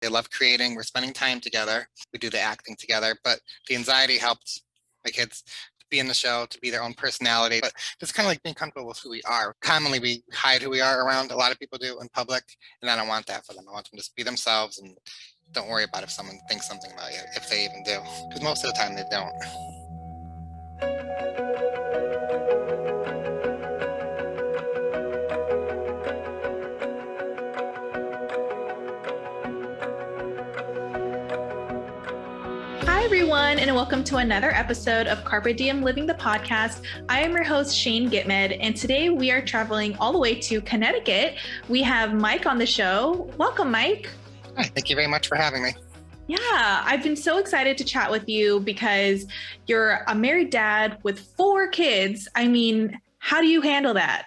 They love creating. We're spending time together. We do the acting together, but the anxiety helped my kids to be in the show, to be their own personality, but just kind of like being comfortable with who we are. Commonly, we hide who we are around. A lot of people do in public, and I don't want that for them. I want them to just be themselves and don't worry about if someone thinks something about you, if they even do, because most of the time they don't. Hi, everyone, and welcome to another episode of Carpe Diem Living the Podcast. I am your host, Shane Gitmed, and today we are traveling all the way to Connecticut. We have Mike on the show. Welcome, Mike. Hi, thank you very much for having me. Yeah, I've been so excited to chat with you because you're a married dad with 4 kids. I mean, how do you handle that?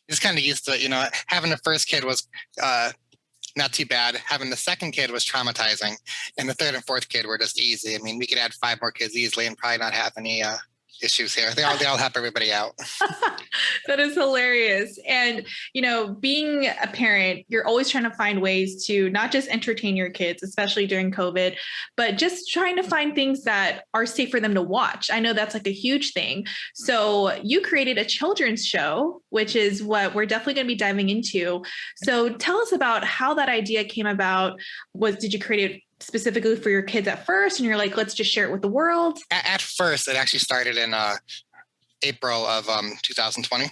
Just kind of used to it, having the first kid was not too bad. Having the second kid was traumatizing, and the third and fourth kid were just easy. I mean, we could add 5 more kids easily and probably not have any issues here. They all help everybody out. That is hilarious. And, being a parent, you're always trying to find ways to not just entertain your kids, especially during COVID, but just trying to find things that are safe for them to watch. I know that's like a huge thing. So you created a children's show, which is what we're definitely going to be diving into. So tell us about how that idea came about. Did you create it specifically for your kids at first, and you're like, let's just share it with the world? At first, it actually started in April of 2020.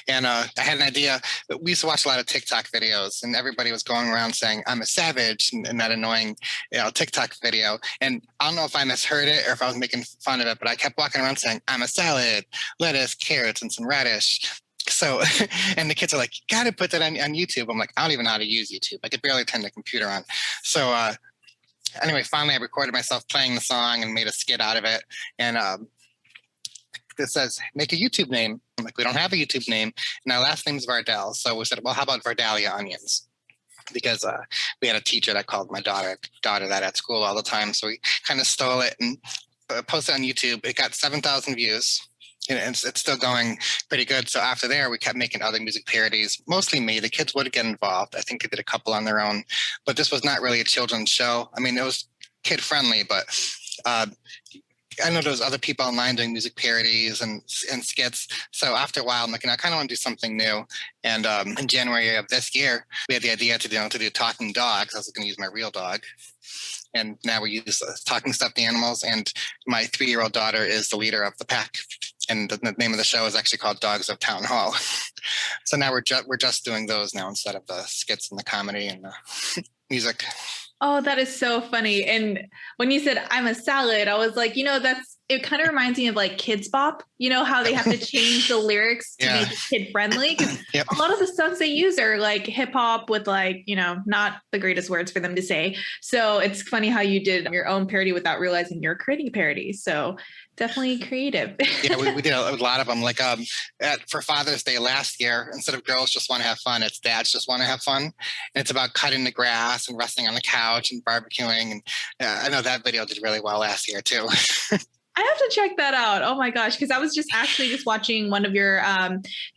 And I had an idea. We used to watch a lot of TikTok videos, and everybody was going around saying, I'm a savage, and that annoying TikTok video. And I don't know if I misheard it or if I was making fun of it, but I kept walking around saying, I'm a salad, lettuce, carrots, and some radish. So, and the kids are like, you got to put that on YouTube. I'm like, I don't even know how to use YouTube. I could barely turn the computer on. So anyway, finally I recorded myself playing the song and made a skit out of it. And it says, make a YouTube name. I'm like, we don't have a YouTube name. And our last name is Vardal. So we said, well, how about Vardalia onions? Because we had a teacher that called my daughter that at school all the time. So we kind of stole it and posted it on YouTube. It got 7,000 views. And it's still going pretty good. So after there, we kept making other music parodies, mostly me. The kids would get involved. I think they did a couple on their own, but this was not really a children's show. I mean, it was kid friendly, but I know there was other people online doing music parodies and skits. So after a while, I'm like, I kind of want to do something new. And in January of this year, we had the idea to do talking dogs. I was going to use my real dog. And now we use talking stuffed animals. And my 3-year-old daughter is the leader of the pack. And the name of the show is actually called Dogs of Town Hall. So now we're just doing those now instead of the skits and the comedy and the music. Oh, that is so funny. And when you said I'm a salad, I was like, it kind of reminds me of like Kids Bop, how they have to change the lyrics to make it kid friendly. Yep. A lot of the songs they use are like hip hop with like, not the greatest words for them to say. So it's funny how you did your own parody without realizing you're creating a parody. So definitely creative. Yeah, we did a lot of them. Like for Father's Day last year, instead of girls just want to have fun, it's dads just want to have fun. And it's about cutting the grass and resting on the couch and barbecuing. And I know that video did really well last year too. I have to check that out. Oh my gosh. Cause I was just watching one of your,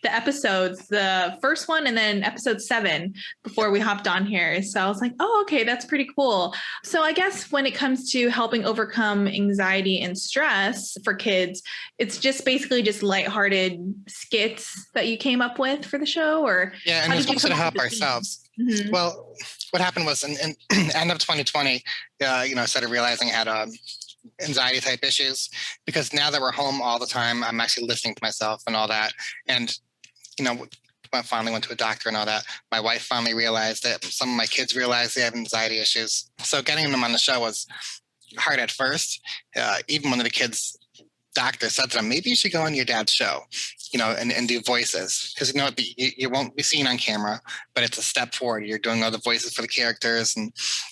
the episodes, the first one, and then episode 7 before we hopped on here. So I was like, oh, okay, that's pretty cool. So I guess when it comes to helping overcome anxiety and stress for kids, it's just basically just lighthearted skits that you came up with for the show, or? Yeah. And it's also to help ourselves. Mm-hmm. Well, what happened was in end of 2020, I started realizing I had anxiety type issues, because now that we're home all the time, I'm actually listening to myself and all that. And, I finally went to a doctor and all that. My wife finally realized it. Some of my kids realized they have anxiety issues. So getting them on the show was hard at first. Even one of the kids' doctor said to them, maybe you should go on your dad's show, and do voices, because you won't be seen on camera, but it's a step forward. You're doing all the voices for the characters,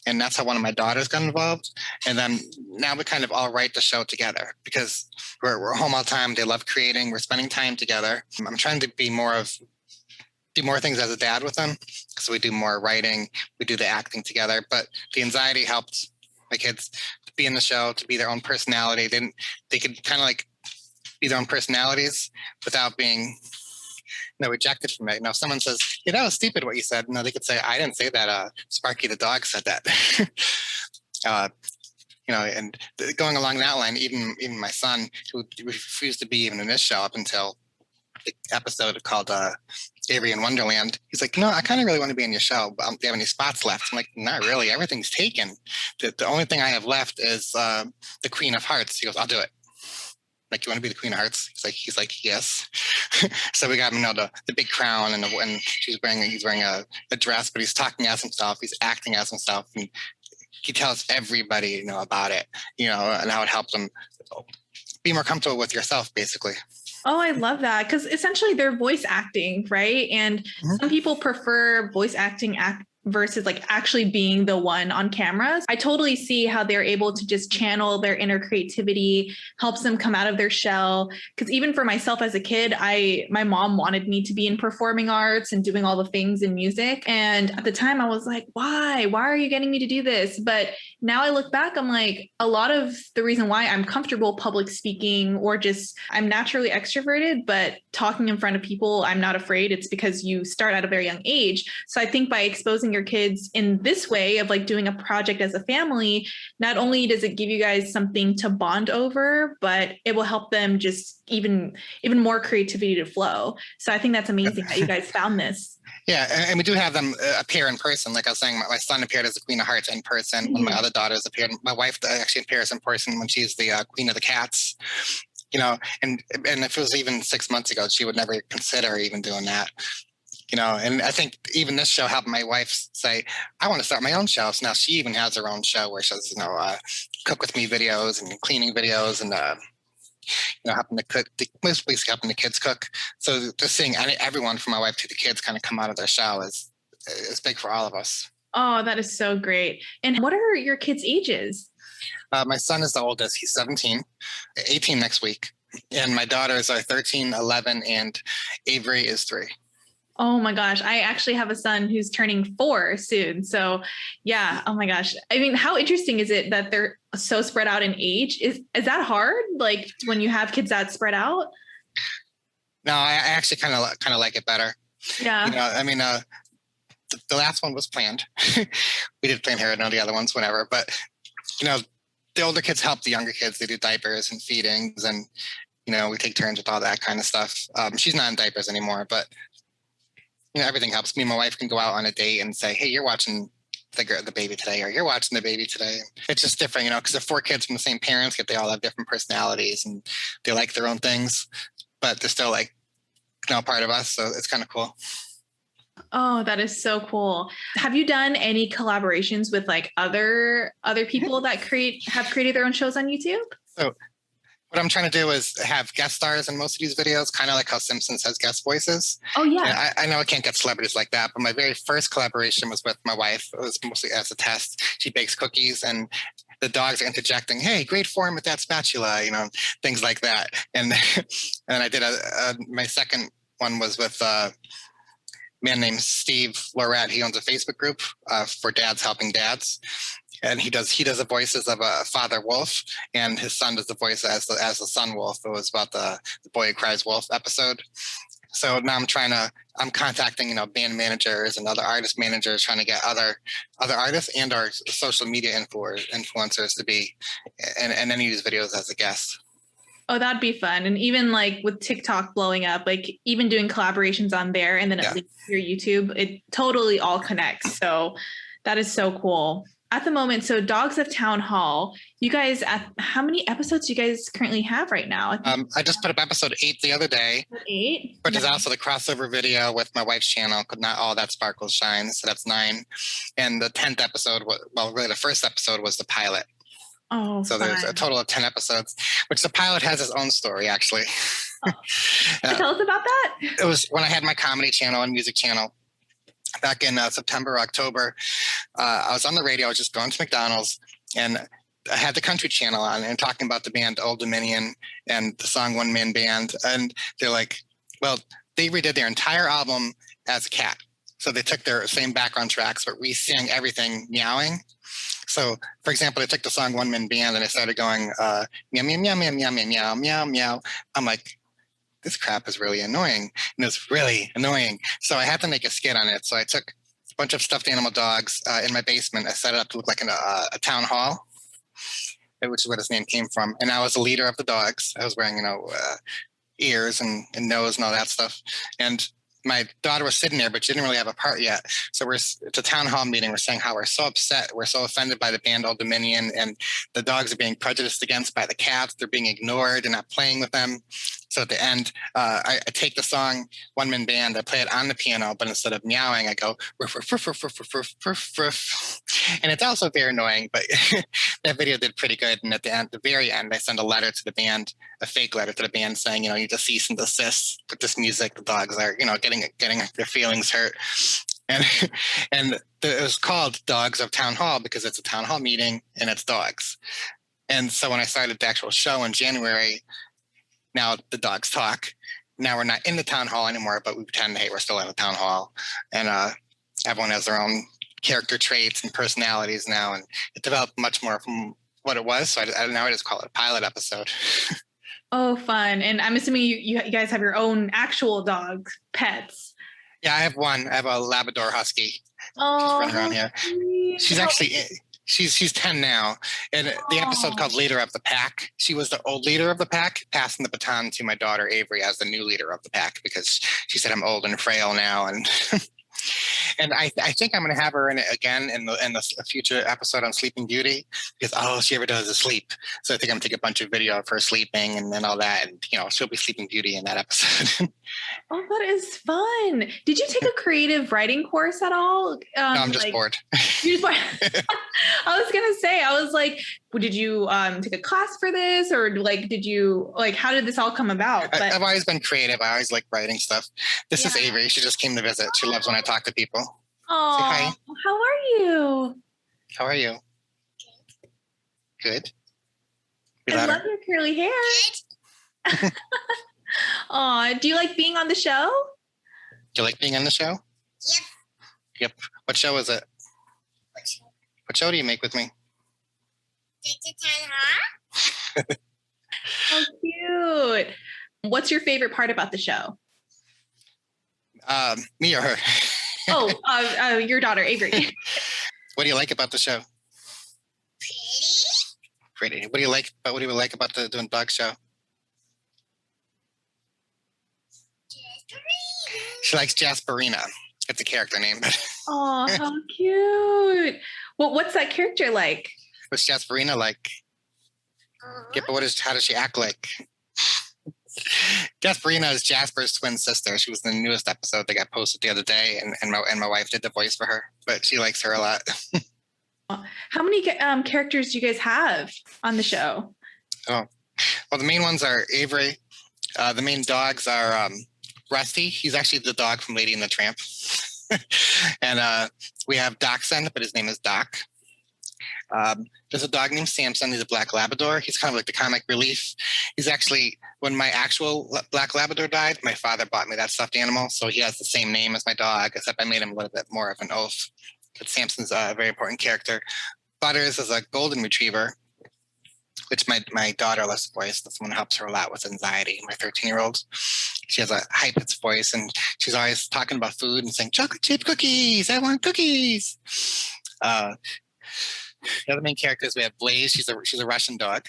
and that's how one of my daughters got involved. And then now we kind of all write the show together, because we're home all the time. They love creating. We're spending time together. I'm trying to do more things as a dad with them, so we do more writing. We do the acting together, but the anxiety helped my kids to be in the show, to be their own personality. They could kind of like be their own personalities without being rejected from it. If someone says, "Yeah, that was stupid what you said," they could say, "I didn't say that. Sparky the dog said that." uh, and going along that line, even my son, who refused to be even in this show up until the episode called Avery in Wonderland, he's like, "No, I kind of really want to be in your show, but do you have any spots left?" I'm like, "Not really. Everything's taken. The only thing I have left is the Queen of Hearts." He goes, "I'll do it." Like, "You want to be the Queen of Hearts?" He's like, "Yes." So we got him, the big crown, and he's wearing a dress, but he's talking as himself. He's acting as himself, and he tells everybody, about it, and how it helps them be more comfortable with yourself, basically. Oh, I love that, because essentially they're voice acting, right? And some people prefer voice acting versus like actually being the one on cameras. I totally see how they're able to just channel their inner creativity, helps them come out of their shell. Because even for myself as a kid, my mom wanted me to be in performing arts and doing all the things in music. And at the time I was like, why are you getting me to do this? But now I look back, I'm like, a lot of the reason why I'm comfortable public speaking, or just I'm naturally extroverted, but talking in front of people, I'm not afraid. It's because you start at a very young age. So I think by exposing your kids in this way of like doing a project as a family, not only does it give you guys something to bond over, but it will help them just even more creativity to flow. So I think that's amazing that you guys found this. Yeah, and we do have them appear in person. Like I was saying, my son appeared as the Queen of Hearts in person. One of my other daughters appeared. My wife actually appears in person when she's the Queen of the Cats. And if it was even 6 months ago, she would never consider even doing that. And I think even this show helped my wife say, "I want to start my own show." So now she even has her own show where she does, cook with me videos and cleaning videos and, helping to cook, basically helping the kids cook. So just seeing everyone from my wife to the kids kind of come out of their show is big for all of us. Oh, that is so great. And what are your kids' ages? My son is the oldest. He's 17, 18 next week. And my daughters are 13, 11, and Avery is 3. Oh my gosh. I actually have a son who's turning 4 soon. So yeah. Oh my gosh. I mean, how interesting is it that they're so spread out in age? Is that hard? Like when you have kids that spread out? No, I actually kind of like it better. Yeah. The last one was planned. We did plan here, the other ones, whenever. But, the older kids help the younger kids. They do diapers and feedings, and, we take turns with all that kind of stuff. She's not in diapers anymore, but everything helps. Me and my wife can go out on a date and say, "Hey, you're watching the baby today," or "You're watching the baby today." It's just different, because they're 4 kids from the same parents, yet they all have different personalities and they like their own things, but they're still part of us. So it's kind of cool. Oh, that is so cool. Have you done any collaborations with like other people that have created their own shows on YouTube? So what I'm trying to do is have guest stars in most of these videos, kind of like how Simpsons has guest voices. Oh, yeah. I know I can't get celebrities like that, but my very first collaboration was with my wife. It was mostly as a test. She bakes cookies, and the dogs are interjecting, "Hey, great form with that spatula," things like that. And and I did my second one was with a man named Steve Lorette. He owns a Facebook group for dads helping dads. And he does the voices of a father wolf, and his son does the voice as the son wolf. It was about the boy who cries wolf episode. So now I'm contacting, band managers and other artist managers, trying to get other artists and our social media influencers to be in any of these videos as a guest. Oh, that'd be fun. And even like with TikTok blowing up, like even doing collaborations on there and then it leads to your YouTube, it totally all connects. So that is so cool. At the moment, so Dogs of Town Hall, you guys, how many episodes do you guys currently have right now? I just put up episode 8 the other day. 8? Which is also the crossover video with my wife's channel, Not All That Sparkles Shines. So that's 9. And the 10th episode, really the first episode was the pilot. Oh, so there's a total of 10 episodes, which the pilot has its own story, actually. Tell us about that. It was when I had my comedy channel and music channel. Back in September, October, I was on the radio. I was just going to McDonald's, and I had the country channel on and talking about the band Old Dominion and the song One Man Band. And they're like, well, they redid their entire album as a cat. So they took their same background tracks, but re-sang everything meowing. So, for example, they took the song One Man Band and they started going meow, meow, meow, meow, meow, meow, meow, meow. I'm like, this crap is really annoying. And it's really annoying. So I had to make a skit on it. So I took a bunch of stuffed animal dogs in my basement. I set it up to look like a town hall, which is where this name came from. And I was the leader of the dogs. I was wearing, ears and nose and all that stuff. And my daughter was sitting there, but she didn't really have a part yet. So it's a town hall meeting. We're saying how we're so upset. We're so offended by the band Old Dominion, and the dogs are being prejudiced against by the cats. They're being ignored and not playing with them. So at the end, I take the song One Man Band, I play it on the piano, but instead of meowing, I go ruff, ruff, ruff, ruff, ruff, ruff, ruff, ruff. And it's also very annoying, but that video did pretty good. And at the very end, I send a letter to the band, a fake letter to the band saying, you need to cease and desist with this music. The dogs are, getting their feelings hurt. And it was called Dogs of Town Hall because it's a town hall meeting and it's dogs. And so when I started the actual show in January, now the dogs talk. Now we're not in the town hall anymore, but we pretend, hey, we're still in the town hall. And everyone has their own character traits and personalities now. And it developed much more from what it was. So I just call it a pilot episode. Oh, fun. And I'm assuming you guys have your own actual dogs, pets. Yeah, I have one. I have a Labrador Husky. Oh, she's running around here. She's actually, she's 10 now. And the episode called Leader of the Pack, she was the old leader of the pack, passing the baton to my daughter Avery as the new leader of the pack because she said I'm old and frail now. And and I think I'm going to have her in it again in the future episode on Sleeping Beauty because all she ever does is sleep. So I think I'm going to take a bunch of video of her sleeping and then all that. And, she'll be Sleeping Beauty in that episode. Oh, that is fun. Did you take a creative writing course at all? No, I'm just bored. You're just bored. I was going to say, I was like, did you take a class for this or did you how did this all come about? But I've always been creative. I always like writing stuff. This is Avery. She just came to visit. She loves when I talk to people. Oh, hi. How are you? How are you? Good. I love your curly hair. Oh, do you like being on the show? Do you like being on the show? Yep. What show is it? What show do you make with me? Oh, cute. What's your favorite part about the show? Me or her? Your daughter, Avery. What do you like about the show? Pretty. What do you like about the doing dog show? She likes Jasperina. It's a character name. Oh, how cute. Well, what's that character like? What's Jasperina like? Yeah, but how does she act like? Jasperina is Jasper's twin sister. She was in the newest episode that got posted the other day, and my wife did the voice for her, but she likes her a lot. How many characters do you guys have on the show? Oh, well, the main ones are Avery. The main dogs are Rusty. He's actually the dog from Lady and the Tramp. And we have Dachshund, but his name is Doc. There's a dog named Samson. He's a black Labrador. He's kind of like the comic relief. He's actually, when my actual black Labrador died, my father bought me that stuffed animal. So he has the same name as my dog, except I made him a little bit more of an oaf. But Samson's a very important character. Butters is a golden retriever, which my daughter loves the voice. This one helps her a lot with anxiety. My 13-year-old, she has a high-pitched voice, and she's always talking about food and saying, chocolate chip cookies, I want cookies. The other main characters, we have Blaze. She's a Russian dog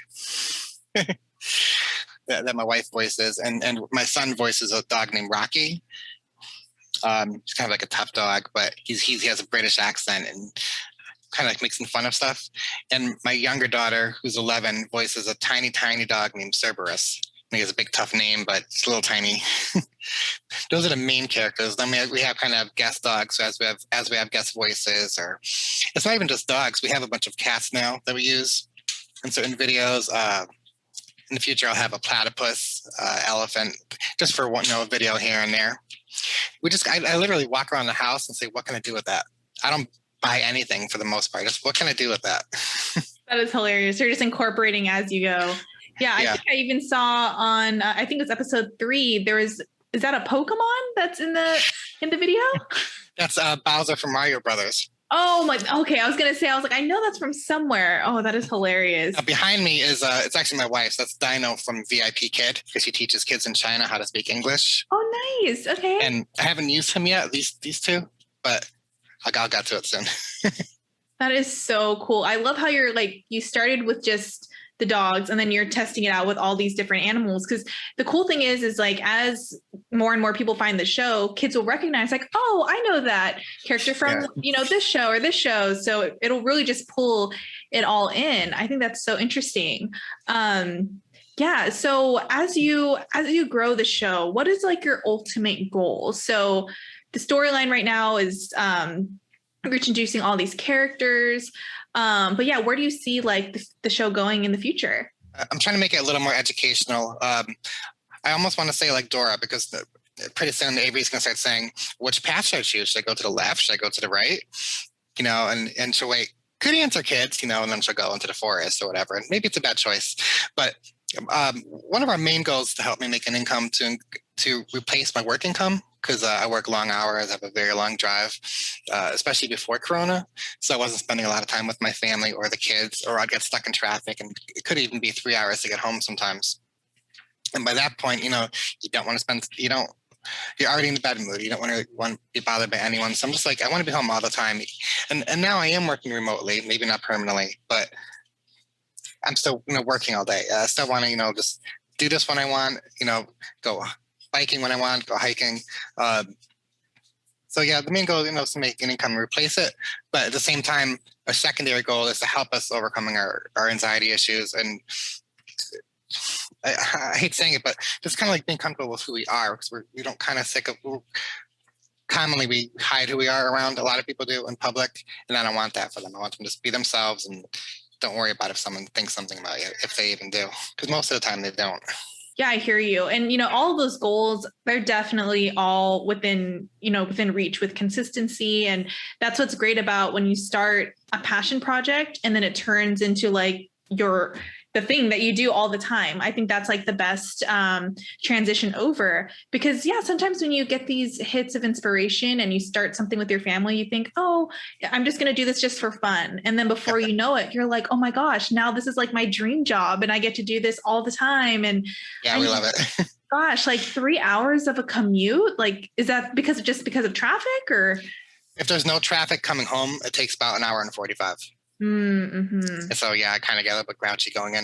that my wife voices, and my son voices a dog named Rocky. He's kind of like a tough dog, but he has a British accent and kind of like making fun of stuff. And my younger daughter, who's 11, voices a tiny, tiny dog named Cerberus. He has a big, tough name, but it's a little tiny. Those are the main characters. Then we have kind of guest dogs as we have guest voices, or it's not even just dogs. We have a bunch of cats now that we use in certain videos. In the future, I'll have a platypus, elephant, just for a video here and there. I literally walk around the house and say, what can I do with that? I don't buy anything for the most part. Just what can I do with that? That is hilarious. You're just incorporating as you go. Yeah, I think I even saw on, I think it's episode 3, is that a Pokemon that's in the video? That's Bowser from Mario Brothers. Oh my, okay. I was gonna say, I was like, I know that's from somewhere. Oh, that is hilarious. Behind me is it's actually my wife's. That's Dino from VIP Kid because she teaches kids in China how to speak English. Oh, nice. Okay. And I haven't used him yet, these two, but I'll get to it soon. That is so cool. I love how you're like, you started with just the dogs and then you're testing it out with all these different animals. Cause the cool thing is like, as more and more people find the show, kids will recognize like, oh, I know that character from, this show or this show. So it'll really just pull it all in. I think that's so interesting. Yeah. So as you grow the show, what is like your ultimate goal? So the storyline right now is, you're introducing all these characters. But yeah, where do you see like the show going in the future? I'm trying to make it a little more educational. I almost want to say like Dora, because pretty soon the AV's going to start saying, which path should I choose? Should I go to the left? Should I go to the right? And she'll wait, good answer, kids, and then she'll go into the forest or whatever. And maybe it's a bad choice. But one of our main goals is to help me make an income to replace my work income, because I work long hours, I have a very long drive, especially before Corona. So I wasn't spending a lot of time with my family or the kids, or I'd get stuck in traffic, and it could even be 3 hours to get home sometimes. And by that point, you don't want to spend, you're already in the bad mood. You don't want to be bothered by anyone. So I'm just like, I want to be home all the time. And now I am working remotely, maybe not permanently, but I'm still, working all day. I still want to, just do this when I want, go biking when I want, go hiking. So yeah, the main goal, is to make an income and replace it. But at the same time, a secondary goal is to help us overcoming our anxiety issues. And I hate saying it, but just kind of like being comfortable with who we are, because we don't kind of commonly we hide who we are around. A lot of people do in public, and I don't want that for them. I want them to just be themselves and don't worry about if someone thinks something about you, if they even do, because most of the time they don't. Yeah, I hear you. And, all of those goals, they're definitely all within reach with consistency. And that's what's great about when you start a passion project and then it turns into like the thing that you do all the time. I think that's like the best transition over, because sometimes when you get these hits of inspiration and you start something with your family, you think, oh, I'm just going to do this just for fun. And then before you know it, you're like, oh my gosh, now this is like my dream job and I get to do this all the time. And yeah, we love it. Gosh, like 3 hours of a commute, like, is that because of traffic, or? If there's no traffic coming home, it takes about an hour and 45. Mm-hmm. So yeah, I kind of get a little bit grouchy going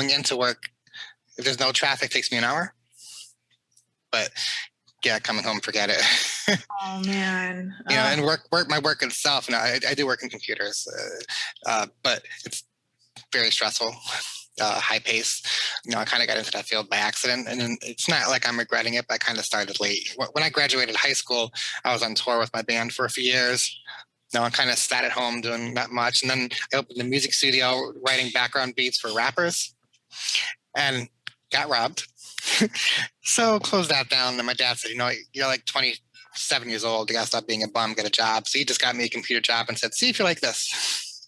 into work. If there's no traffic, it takes me an hour. But yeah, coming home, forget it. Oh man. And my work itself. I do work in computers, but it's very stressful, high pace. I kind of got into that field by accident, and it's not like I'm regretting it. But I kind of started late. When I graduated high school, I was on tour with my band for a few years. I kind of sat at home doing not much. And then I opened a music studio writing background beats for rappers and got robbed. So closed that down. And my dad said, you're like 27 years old. You got to stop being a bum, get a job. So he just got me a computer job and said, see if you like this.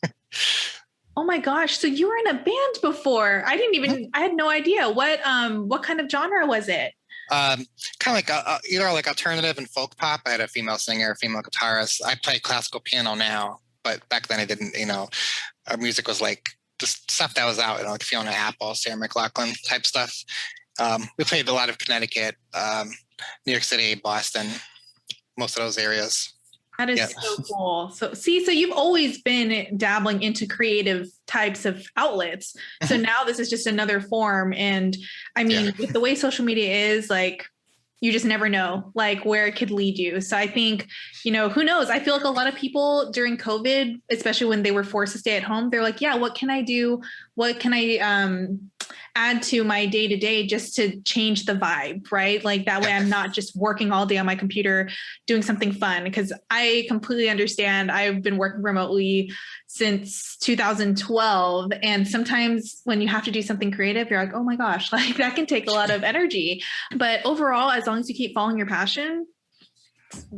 Oh my gosh. So you were in a band before. I had no idea. What kind of genre was it? Kind of like either like alternative and folk pop. I had a female singer, a female guitarist. I play classical piano now, but back then I didn't. Our music was like just stuff that was out, like Fiona Apple, Sarah McLachlan type stuff. We played a lot of Connecticut, New York City, Boston, most of those areas. That is so cool. So you've always been dabbling into creative types of outlets. So now this is just another form. And I mean, with the way social media is, like, you just never know like where it could lead you. So I think, who knows? I feel like a lot of people during COVID, especially when they were forced to stay at home, they're like, yeah, what can I do? What can I add to my day-to-day just to change the vibe, right? Like that way I'm not just working all day on my computer doing something fun, because I completely understand. I've been working remotely since 2012. And sometimes when you have to do something creative, you're like, oh my gosh, like that can take a lot of energy. But overall, as long as you keep following your passion,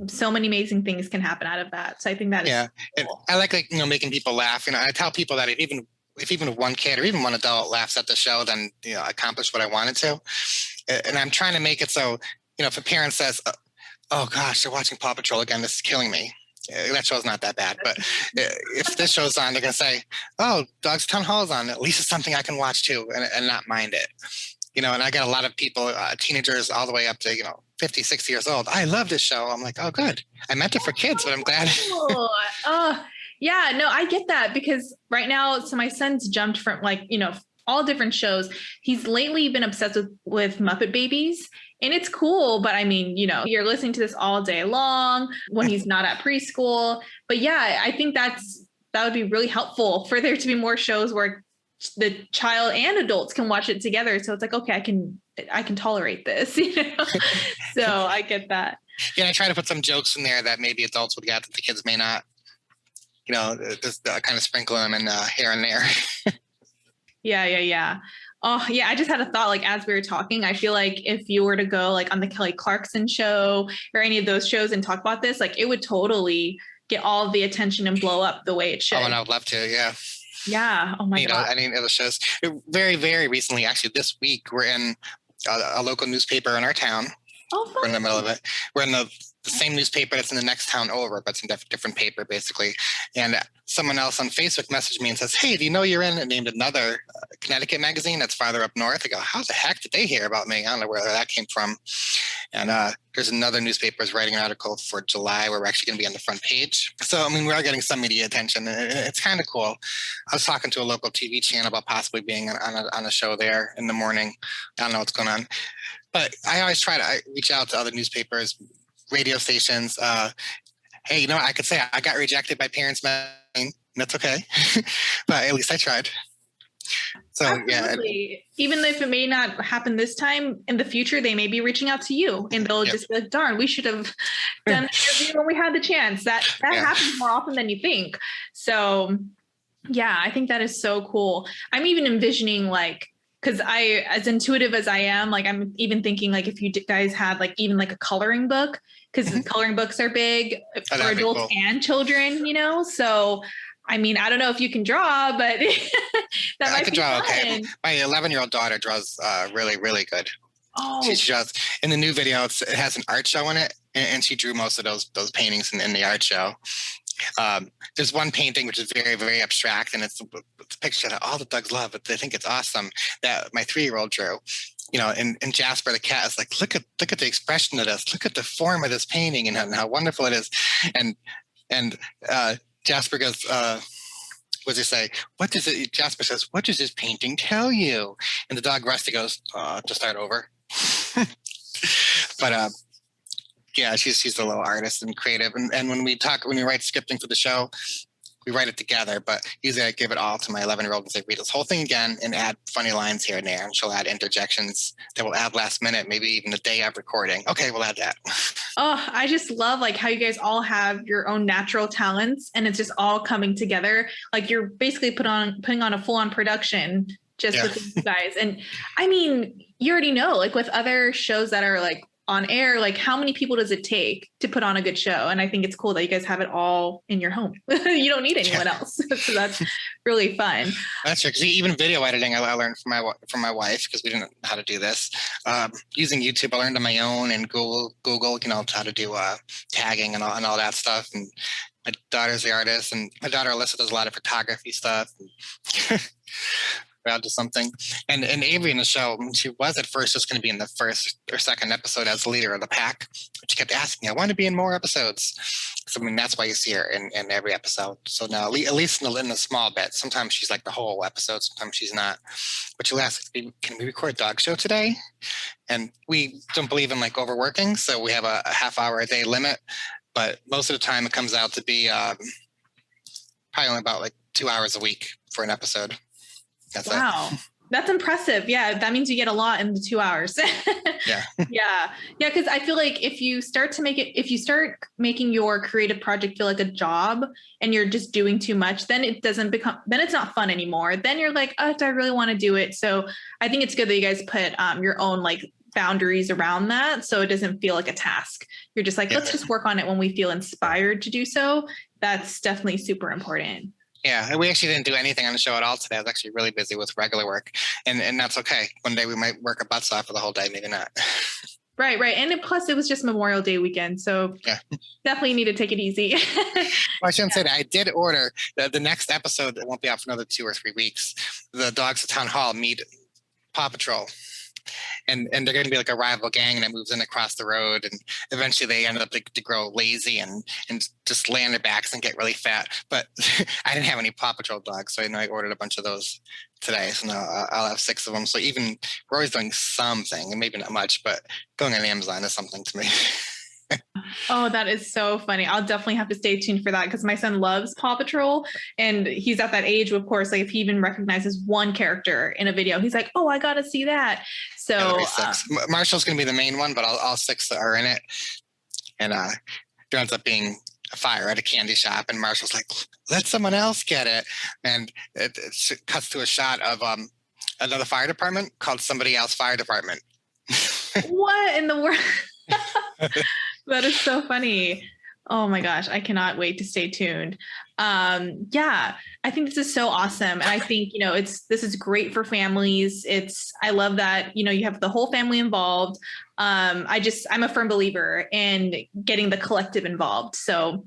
so many amazing things can happen out of that. So I think that is cool. I like making people laugh. I tell people that if even one kid or even one adult laughs at the show, then I accomplished what I wanted to. And I'm trying to make it so if a parent says, "Oh gosh, they're watching Paw Patrol again. This is killing me," That show's not that bad, but if this show's on, they're gonna say, "Oh, Dog's Town Hall's on. At least it's something I can watch too, and not mind it." And I got a lot of people, teenagers all the way up to 50, 60 years old. I love this show. I'm like, oh, good. I meant it for kids, but I'm glad. Oh, yeah, no, I get that because right now, so my son's jumped from all different shows. He's lately been obsessed with Muppet Babies. And it's cool, but I mean, you're listening to this all day long when he's not at preschool. But yeah, I think that would be really helpful for there to be more shows where the child and adults can watch it together. So it's like, okay, I can tolerate this, So I get that. Yeah, I try to put some jokes in there that maybe adults would get that the kids may not. Just kind of sprinkle them in here and there. Yeah. Oh, yeah. I just had a thought, like, as we were talking, I feel like if you were to go like on the Kelly Clarkson show or any of those shows and talk about this, like it would totally get all the attention and blow up the way it should. Oh, and I would love to. Yeah. Yeah. Oh my God. Other shows. Very, very recently, actually, this week, we're in a local newspaper in our town. Oh, fun. We're in the middle of it. We're in the same newspaper that's in the next town over, but it's in a different paper, basically. And someone else on Facebook messaged me and says, "Hey, do you know you're in?" and named another Connecticut magazine that's farther up north. I go, "How the heck did they hear about me?" I don't know where that came from. And there's another newspaper is writing an article for July where we're actually going to be on the front page. So, I mean, we are getting some media attention. It's kind of cool. I was talking to a local TV channel about possibly being on a show there in the morning. I don't know what's going on. But I always try to reach out to other newspapers, radio stations. Hey, I could say I got rejected by Parents Magazine. That's okay. But at least I tried. So, absolutely. Yeah. Even if it may not happen this time, in the future, they may be reaching out to you and they'll just be like, darn, we should have done the interview when we had the chance. That happens more often than you think. So, yeah, I think that is so cool. I'm even envisioning because as intuitive as I am, I'm even thinking if you guys had even a coloring book, because coloring books are big for adults and children, so I mean, I don't know if you can draw, but that might be draw fun. Okay. My 11-year-old daughter draws really, really good. Oh, she draws in the new video. It has an art show in it, and she drew most of those paintings in the art show. There's one painting which is very, very abstract, and it's a picture that all the dogs love, but they think it's awesome, that my 3-year-old drew. And Jasper the cat is like, look at the expression of this, look at the form of this painting, and how wonderful it is. And Jasper goes, what does he say? Jasper says, "What does this painting tell you?" And the dog Rusty goes, "To start over." But yeah, she's a little artist and creative. And when we write scripting for the show, we write it together. But usually I give it all to my 11-year-old and say, "Read this whole thing again and add funny lines here and there." And she'll add interjections that we'll add last minute, maybe even the day of recording. Okay, we'll add that. Oh, I just love how you guys all have your own natural talents and it's just all coming together. You're basically putting on a full-on production just with you guys. And I mean, you already know, with other shows that are on air, how many people does it take to put on a good show? And I think it's cool that you guys have it all in your home. You don't need anyone else. So that's really fun. That's true. Because even video editing, I learned from my wife, because we didn't know how to do this. Using YouTube, I learned on my own, and Google, how to do tagging and all that stuff. And my daughter's the artist, and my daughter Alyssa does a lot of photography stuff. Around to something. And Avery in the show, she was at first just going to be in the first or second episode as the leader of the pack. But she kept asking, "I want to be in more episodes." So I mean, that's why you see her in every episode. So now, at least in a small bit. Sometimes she's the whole episode, sometimes she's not. But she'll ask, "Can we record Dog Show today?" And we don't believe in overworking, so we have a half-hour a day limit. But most of the time, it comes out to be probably only about 2 hours a week for an episode. Wow. That's impressive. Yeah. That means you get a lot in the 2 hours. Yeah. Yeah. Cause I feel if you start making your creative project feel like a job and you're just doing too much, then it's not fun anymore. Then you're like, oh, do I really want to do it? So I think it's good that you guys put your own boundaries around that. So it doesn't feel like a task. You're just let's just work on it when we feel inspired to do so. That's definitely super important. Yeah, we actually didn't do anything on the show at all today. I was actually really busy with regular work, and that's okay. One day we might work our butts off for the whole day, maybe not. Right. And plus it was just Memorial Day weekend. So definitely need to take it easy. Well, I shouldn't say that. I did order the next episode that won't be out for another 2 or 3 weeks. The dogs at Town Hall meet Paw Patrol. And they're going to be like a rival gang that moves in across the road. And eventually they end up to grow lazy and just lay on their backs and get really fat. But I didn't have any Paw Patrol dogs. So I ordered a bunch of those today. So now I'll have 6 of them. So even we're always doing something, and maybe not much, but going on Amazon is something to me. Oh, that is so funny. I'll definitely have to stay tuned for that because my son loves Paw Patrol and he's at that age, of course, like if he even recognizes one character in a video, he's like, oh, I got to see that. So Marshall's going to be the main one, but all 6 are in it. And there ends up being a fire at a candy shop and Marshall's like, let someone else get it. And it cuts to a shot of another fire department called Somebody Else Fire Department. What in the world? That is so funny. Oh my gosh. I cannot wait to stay tuned. I think this is so awesome. And I think, this is great for families. I love that, you have the whole family involved. I'm a firm believer in getting the collective involved. So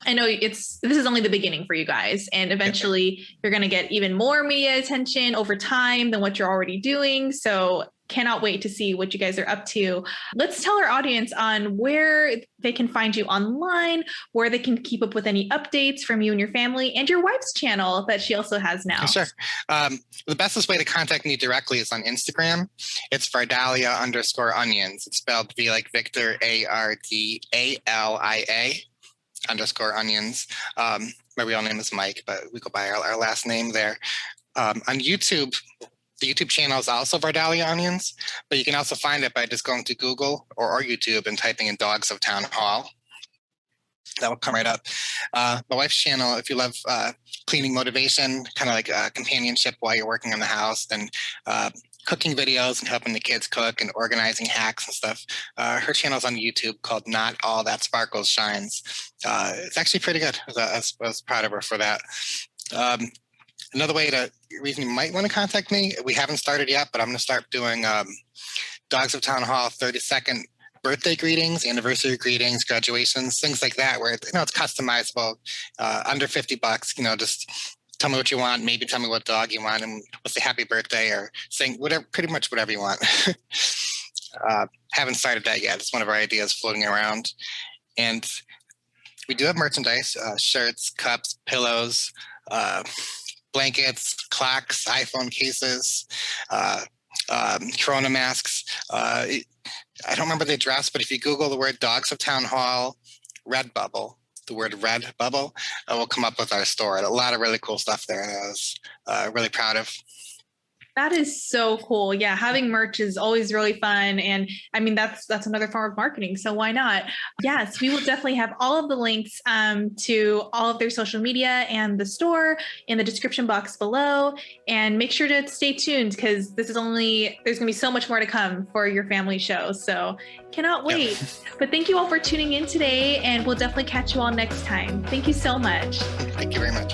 I know this is only the beginning for you guys. And eventually you're going to get even more media attention over time than what you're already doing. So cannot wait to see what you guys are up to. Let's tell our audience on where they can find you online, where they can keep up with any updates from you and your family, and your wife's channel that she also has now. Sure. The bestest way to contact me directly is on Instagram. It's Vardalia_onions. It's spelled V like Victor, ARDALIA_onions. My real name is Mike, but we go by our last name there. On YouTube, the YouTube channel is also Vardalia Onions, but you can also find it by just going to Google or YouTube and typing in Dogs of Town Hall. That will come right up. My wife's channel, if you love cleaning motivation, kind of like companionship while you're working on the house, and cooking videos and helping the kids cook and organizing hacks and stuff. Her channel's on YouTube called Not All That Sparkles Shines. It's actually pretty good. I was proud of her for that. Another reason you might want to contact me, we haven't started yet, but I'm going to start doing Dogs of Town Hall 30-second birthday greetings, anniversary greetings, graduations, things like that, where it's customizable, under $50. Just tell me what you want, maybe tell me what dog you want, and we'll say happy birthday or saying pretty much whatever you want. Haven't started that yet. It's one of our ideas floating around. And we do have merchandise, shirts, cups, pillows, blankets, clocks, iPhone cases, Corona masks. I don't remember the address, but if you Google the word Dogs of Town Hall, Redbubble, the word Redbubble, will come up with our store. A lot of really cool stuff there that I was really proud of. That is so cool. Yeah, having merch is always really fun. And I mean, that's another form of marketing. So why not? Yes, we will definitely have all of the links to all of their social media and the store in the description box below. And make sure to stay tuned because there's going to be so much more to come for your family show. So cannot wait. Yeah. But thank you all for tuning in today. And we'll definitely catch you all next time. Thank you so much. Thank you very much.